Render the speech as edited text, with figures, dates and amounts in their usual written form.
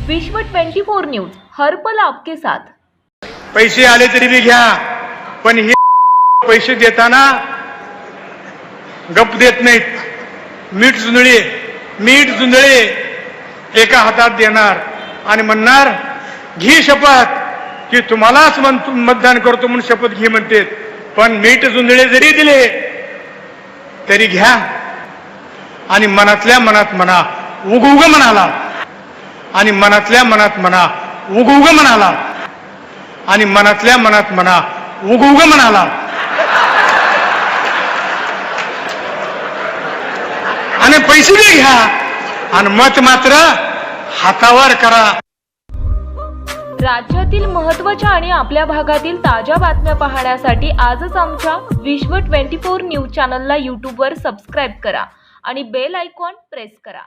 विश्व 24 न्यूज हर पल आपके साथ। पैसे आले तरी बी घ्या, पण हे पैसे देताना गप देत नाहीत। मीठ जुंदळे एका हातात देणार आणि म्हणणार घे शपथ की तुम्हालाच मतदान करतो म्हणून शपथ घे म्हणते। पण मीठ जुंदळे जरी दिले तरी घ्या आणि मनातल्या मनात म्हणा उगउग म्हणाला, आणि मनातल्या मनात म्हणा उगउग म्हणाला, आणि मनातल्या मनात म्हणा उगउग म्हणाला। आणि पैसे बी घ्या आणि मत मात्र हातावर करा। राज्यातील महत्त्वाच्या आणि आपल्या भागातील ताज्या बातम्या पाहण्यासाठी आजच आमच्या विश्व 24 न्यूज चॅनलला यूट्यूबवर सबस्क्राईब करा आणि बेल आयकॉन प्रेस करा।